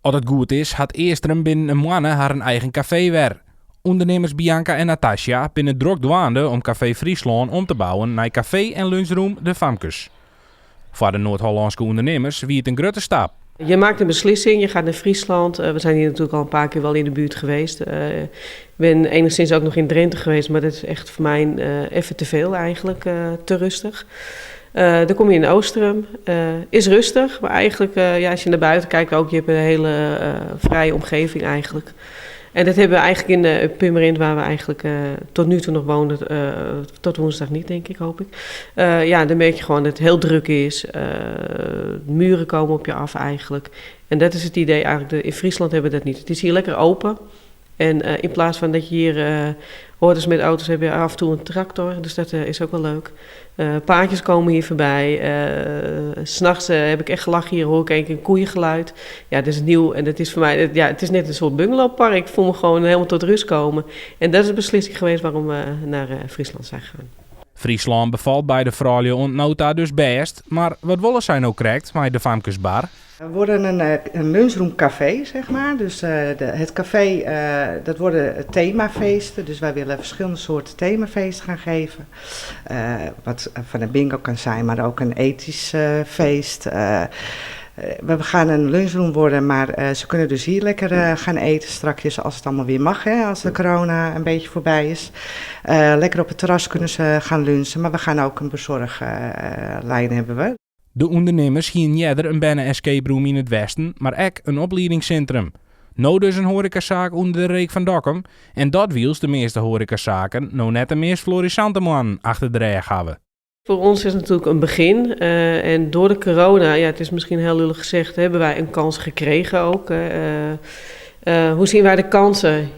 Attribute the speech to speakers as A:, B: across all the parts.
A: Als het goed is, had Eerstrum binnen een maand haar een eigen café weer. Ondernemers Bianca en Natasja binnen druk dwaande om Café Friesland om te bouwen naar café en lunchroom De Famkes. Voor de Noord-Hollandse ondernemers wie het een grote stap.
B: Je maakt een beslissing, je gaat naar Friesland. We zijn hier natuurlijk al een paar keer wel in de buurt geweest. Ik ben enigszins ook nog in Drenthe geweest, maar dat is echt voor mij even te veel eigenlijk, te rustig. Dan kom je in Oostrum. Is rustig, maar eigenlijk als je naar buiten kijkt ook, je hebt een hele vrije omgeving eigenlijk. En dat hebben we eigenlijk in Purmerend, waar we eigenlijk tot nu toe nog woonden, tot woensdag niet, denk ik, hoop ik. Dan merk je gewoon dat het heel druk is. Muren komen op je af eigenlijk. En dat is het idee eigenlijk. In Friesland hebben we dat niet. Het is hier lekker open. En in plaats van dat je hier hordes met auto's heb je af en toe een tractor. Dus dat is ook wel leuk. Paardjes komen hier voorbij. 'S Nachts heb ik echt gelachen. Hier hoor ik een koeiengeluid. Ja, dat is nieuw. En dat is voor mij, het is net een soort bungalowpark. Ik voel me gewoon helemaal tot rust komen. En dat is de beslissing geweest waarom we naar Friesland zijn gegaan.
A: Friesland bevalt bij de vrouwen ontnota dus best. Maar wat willen zij nou krijgt bij de Famkesbar?
C: We worden een lunchroom café, zeg maar. Dus het café, dat worden themafeesten. Dus wij willen verschillende soorten themafeesten gaan geven. Wat van een bingo kan zijn, maar ook een ethisch feest. We gaan een lunchroom worden, maar ze kunnen dus hier lekker gaan eten strakjes als het allemaal weer mag, hè, als de corona een beetje voorbij is. Lekker op het terras kunnen ze gaan lunchen, maar we gaan ook een bezorglijn hebben we.
A: De ondernemers zien jeder een bijna escape room in het westen, maar ook een opleidingscentrum. Nou dus een horecazaak onder de reek van Dokkum. En dat wiels de meeste horecazaken nou net de meest florissante man achter de rug hebben.
B: Voor ons is het natuurlijk een begin. En door de corona, het is misschien heel lullig gezegd, hebben wij een kans gekregen ook. Hoe zien wij de kansen?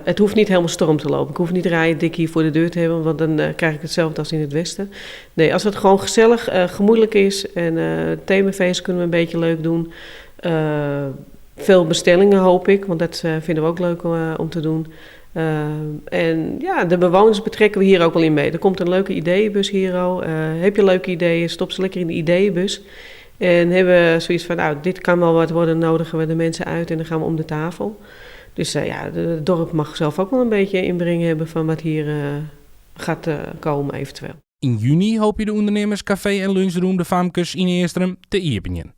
B: Het hoeft niet helemaal storm te lopen. Ik hoef niet rijden dik hier voor de deur te hebben, want dan krijg ik hetzelfde als in het westen. Nee, als het gewoon gezellig, gemoedelijk is en themafeest kunnen we een beetje leuk doen. Veel bestellingen hoop ik, want dat vinden we ook leuk om te doen. De bewoners betrekken we hier ook wel in mee. Er komt een leuke ideeënbus hier al. Heb je leuke ideeën, stop ze lekker in de ideeënbus. En hebben we zoiets van, dit kan wel wat worden, nodigen we de mensen uit en dan gaan we om de tafel. Dus het dorp mag zelf ook wel een beetje inbreng hebben van wat hier gaat komen eventueel.
A: In juni hoop je de ondernemers café en lunchroom De Famkes in Eerstrum te openen.